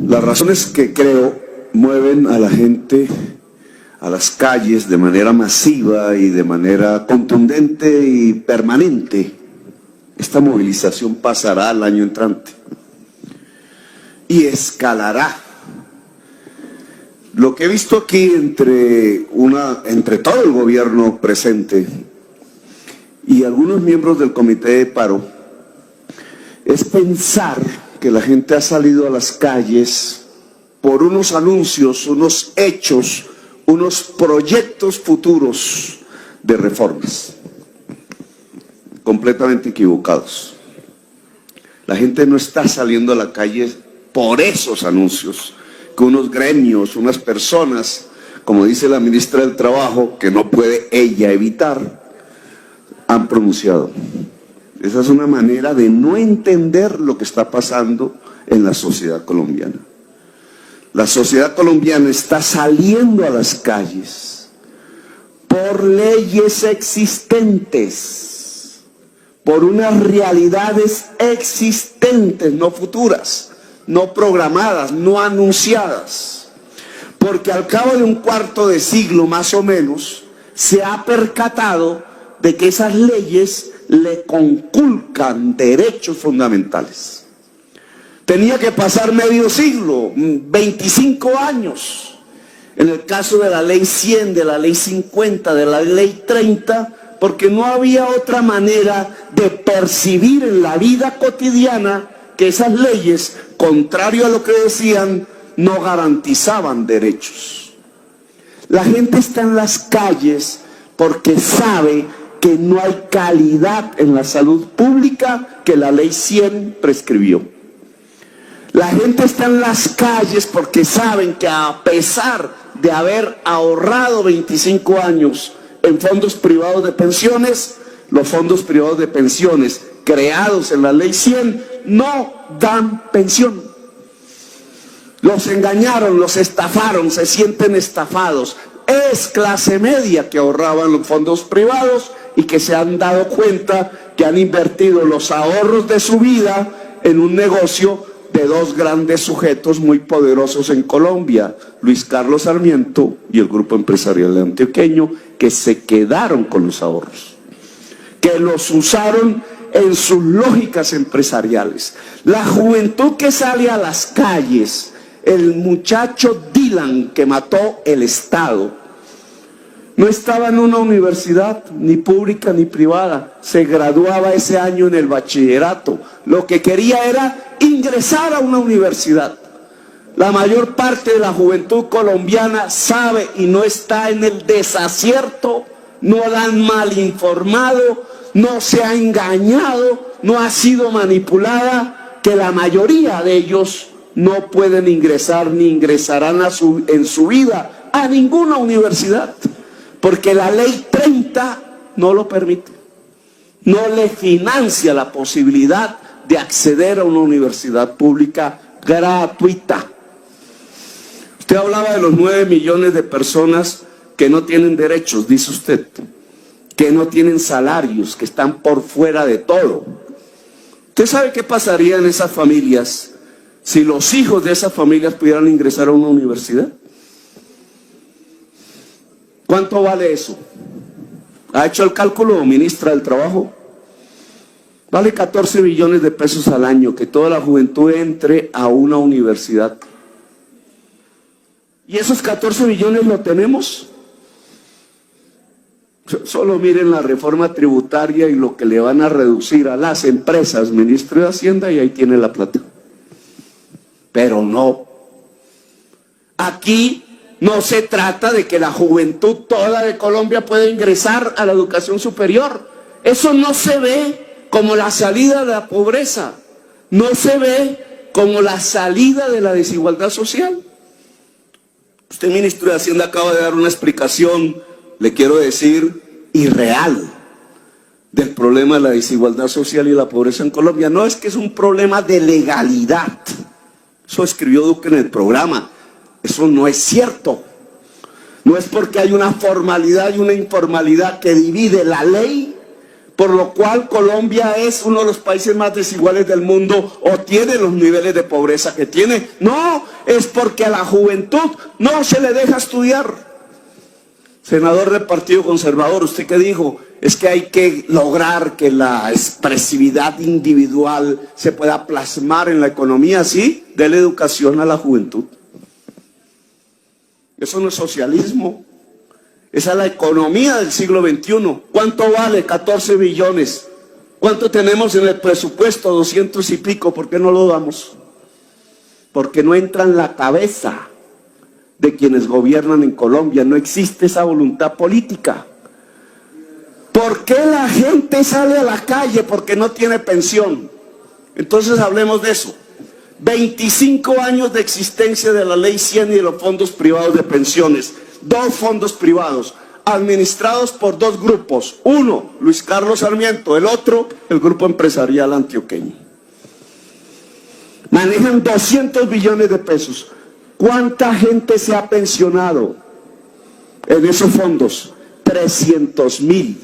Las razones que creo mueven a la gente a las calles de manera masiva y de manera contundente y permanente. Esta movilización pasará el año entrante y escalará. Lo que he visto aquí entre todo el gobierno presente y algunos miembros del comité de paro es pensar que la gente ha salido a las calles por unos anuncios, unos hechos, unos proyectos futuros de reformas. Completamente equivocados. La gente no está saliendo a la calle por esos anuncios que unos gremios, unas personas, como dice la ministra del Trabajo, que no puede ella evitar, han pronunciado. Esa es una manera de no entender lo que está pasando en la sociedad colombiana. La sociedad colombiana está saliendo a las calles por leyes existentes, por unas realidades existentes, no futuras, no programadas, no anunciadas. Porque al cabo de un cuarto de siglo más o menos, se ha percatado de que esas leyes le conculcan derechos fundamentales. Tenía que pasar medio siglo, 25 años, en el caso de la ley 100, de la ley 50, de la ley 30, porque no había otra manera de percibir en la vida cotidiana que esas leyes, contrario a lo que decían, no garantizaban derechos. La gente está en las calles porque sabe que no hay calidad en la salud pública que la ley 100 prescribió. La gente está en las calles porque saben que a pesar de haber ahorrado 25 años en fondos privados de pensiones, los fondos privados de pensiones creados en la ley 100 no dan pensión. Los engañaron, los estafaron, se sienten estafados. Es clase media que ahorraba en los fondos privados y que se han dado cuenta que han invertido los ahorros de su vida en un negocio de dos grandes sujetos muy poderosos en Colombia, Luis Carlos Sarmiento y el Grupo Empresarial Antioqueño, que se quedaron con los ahorros, que los usaron en sus lógicas empresariales. La juventud que sale a las calles, el muchacho Dylan que mató el Estado, no estaba en una universidad, ni pública ni privada, se graduaba ese año en el bachillerato, lo que quería era ingresar a una universidad. La mayor parte de la juventud colombiana sabe y no está en el desacierto, no la han mal informado, no se ha engañado, no ha sido manipulada, que la mayoría de ellos no pueden ingresar ni ingresarán en su vida a ninguna universidad, porque la ley 30 no lo permite, no le financia la posibilidad de acceder a una universidad pública gratuita. Usted hablaba de los 9 millones de personas que no tienen derechos, dice usted, que no tienen salarios, que están por fuera de todo. ¿Usted sabe qué pasaría en esas familias si los hijos de esas familias pudieran ingresar a una universidad? ¿Cuánto vale eso? ¿Ha hecho el cálculo, ministra del Trabajo? Vale 14 billones de pesos al año que toda la juventud entre a una universidad. ¿Y esos 14 billones lo tenemos? Solo miren la reforma tributaria y lo que le van a reducir a las empresas, ministro de Hacienda, y ahí tiene la plata. Pero no. Aquí no se trata de que la juventud toda de Colombia pueda ingresar a la educación superior. Eso no se ve como la salida de la pobreza. No se ve como la salida de la desigualdad social. Usted, ministro de Hacienda, acaba de dar una explicación, le quiero decir, irreal, del problema de la desigualdad social y la pobreza en Colombia. No es que es un problema de legalidad. Eso escribió Duque en el programa. Eso no es cierto. No es porque hay una formalidad y una informalidad que divide la ley, por lo cual Colombia es uno de los países más desiguales del mundo o tiene los niveles de pobreza que tiene. No, es porque a la juventud no se le deja estudiar. Senador del Partido Conservador, ¿usted qué dijo? Es que hay que lograr que la expresividad individual se pueda plasmar en la economía, ¿sí? Dele educación a la juventud. Eso no es socialismo. Esa es la economía del siglo XXI. ¿Cuánto vale? 14 billones. ¿Cuánto tenemos en el presupuesto? 200 y pico. ¿Por qué no lo damos? Porque no entra en la cabeza de quienes gobiernan en Colombia. No existe esa voluntad política. ¿Por qué la gente sale a la calle? Porque no tiene pensión. Entonces hablemos de eso. 25 años de existencia de la Ley 100 y de los fondos privados de pensiones. 2 fondos privados administrados por 2 grupos. Uno, Luis Carlos Sarmiento. El otro, el Grupo Empresarial Antioqueño. Manejan 200 billones de pesos. ¿Cuánta gente se ha pensionado en esos fondos? 300.000.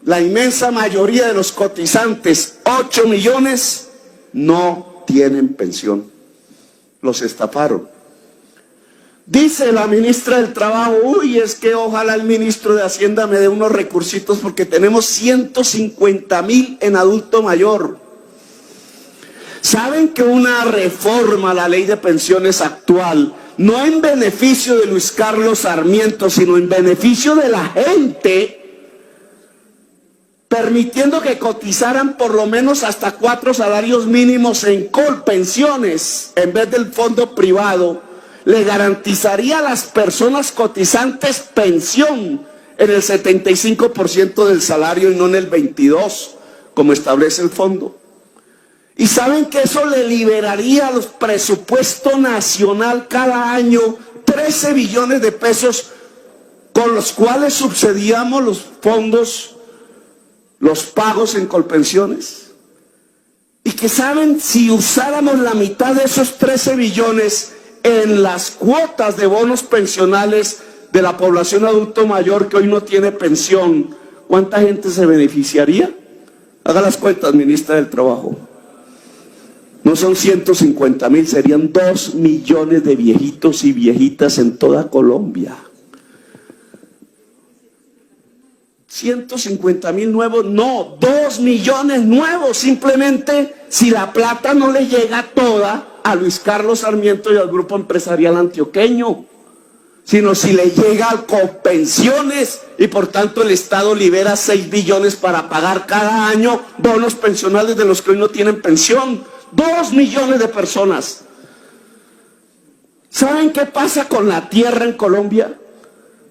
La inmensa mayoría de los cotizantes, 8 millones, no tienen pensión. Los estafaron. Dice la ministra del Trabajo, uy, es que ojalá el ministro de Hacienda me dé unos recursitos porque tenemos 150.000 en adulto mayor. ¿Saben que una reforma a la ley de pensiones actual, no en beneficio de Luis Carlos Sarmiento, sino en beneficio de la gente, permitiendo que cotizaran por lo menos hasta 4 salarios mínimos en Colpensiones en vez del fondo privado, le garantizaría a las personas cotizantes pensión en el 75% del salario y no en el 22%, como establece el fondo? Y saben que eso le liberaría a los presupuestos nacional cada año 13 billones de pesos, con los cuales subsidiamos los fondos, los pagos en Colpensiones. Y que saben, si usáramos la mitad de esos 13 billones en las cuotas de bonos pensionales de la población adulto mayor que hoy no tiene pensión, ¿cuánta gente se beneficiaría? Haga las cuentas, ministra del Trabajo. No son 150.000, serían 2 millones de viejitos y viejitas en toda Colombia. 150.000 nuevos, no, 2 millones nuevos, simplemente si la plata no le llega toda a Luis Carlos Sarmiento y al Grupo Empresarial Antioqueño, sino si le llega a Colpensiones y por tanto el Estado libera 6 billones para pagar cada año bonos pensionales de los que hoy no tienen pensión. 2 millones de personas. ¿Saben qué pasa con la tierra en Colombia?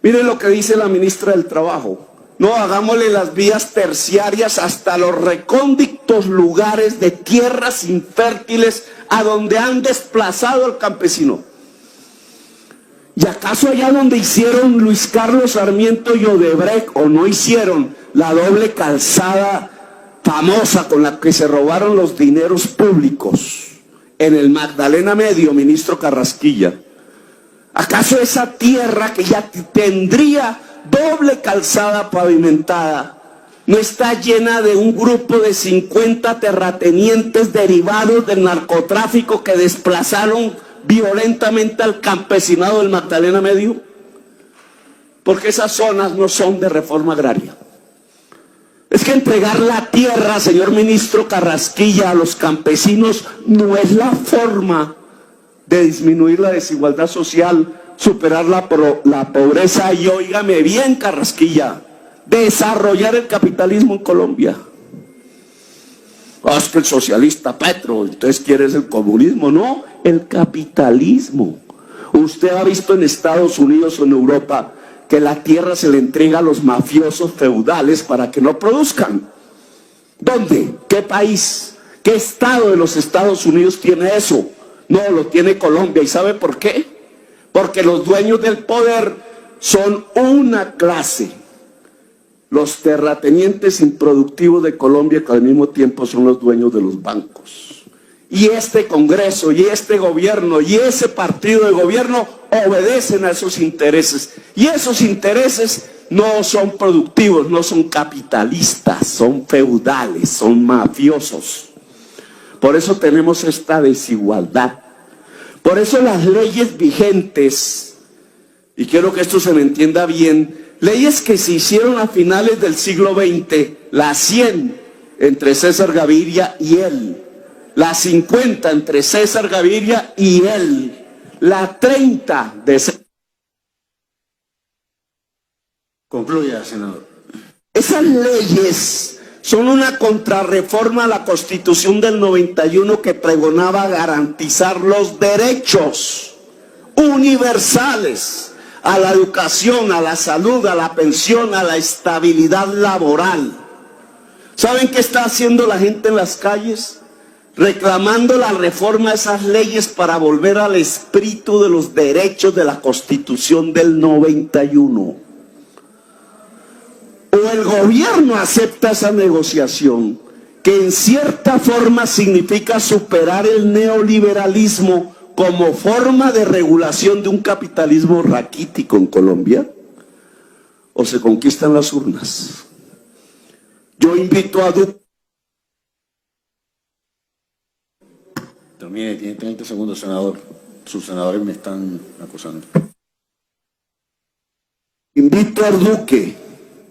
Miren lo que dice la ministra del Trabajo. No, hagámosle las vías terciarias hasta los recónditos lugares de tierras infértiles a donde han desplazado al campesino. ¿Y acaso allá donde hicieron Luis Carlos Sarmiento y Odebrecht, o no hicieron la doble calzada famosa con la que se robaron los dineros públicos en el Magdalena Medio, ministro Carrasquilla? ¿Acaso esa tierra que ya tendría doble calzada pavimentada no está llena de un grupo de 50 terratenientes derivados del narcotráfico que desplazaron violentamente al campesinado del Magdalena Medio? Porque esas zonas no son de reforma agraria. Es que entregar la tierra, señor ministro Carrasquilla, a los campesinos no es la forma de disminuir la desigualdad social, superar la pobreza y, óigame bien, Carrasquilla, desarrollar el capitalismo en Colombia. Es que el socialista Petro, entonces quieres el comunismo. No, el capitalismo. Usted ha visto en Estados Unidos o en Europa que la tierra se le entrega a los mafiosos feudales para que no produzcan. ¿Dónde? ¿Qué país? ¿Qué estado de los Estados Unidos tiene eso? No, lo tiene Colombia. ¿Y sabe por qué? Porque los dueños del poder son una clase. Los terratenientes improductivos de Colombia, que al mismo tiempo son los dueños de los bancos. Y este Congreso, y este gobierno, y ese partido de gobierno obedecen a esos intereses. Y esos intereses no son productivos, no son capitalistas, son feudales, son mafiosos. Por eso tenemos esta desigualdad. Por eso las leyes vigentes, y quiero que esto se me entienda bien, leyes que se hicieron a finales del siglo XX, la 100 entre César Gaviria y él, la 50 entre César Gaviria y él, la 30 de César. Concluya, senador. Esas leyes son una contrarreforma a la Constitución del 91 que pregonaba garantizar los derechos universales a la educación, a la salud, a la pensión, a la estabilidad laboral. ¿Saben qué está haciendo la gente en las calles? Reclamando la reforma de esas leyes para volver al espíritu de los derechos de la Constitución del 91. O el gobierno acepta esa negociación, que en cierta forma significa superar el neoliberalismo como forma de regulación de un capitalismo raquítico en Colombia, o se conquistan las urnas. Yo invito a Duque. Termine, tiene 30 segundos, senador. Sus senadores me están acusando. Invito a Duque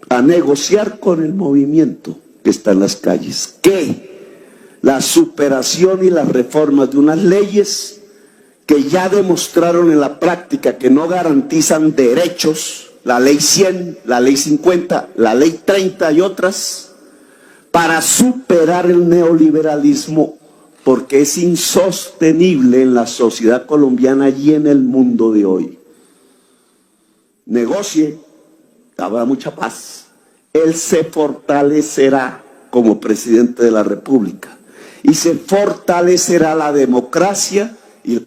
a negociar con el movimiento que está en las calles, que la superación y las reformas de unas leyes que ya demostraron en la práctica que no garantizan derechos, la ley 100, la ley 50, la ley 30 y otras, para superar el neoliberalismo, porque es insostenible en la sociedad colombiana y en el mundo de hoy. Negocie, habrá mucha paz. Él se fortalecerá como presidente de la República y se fortalecerá la democracia y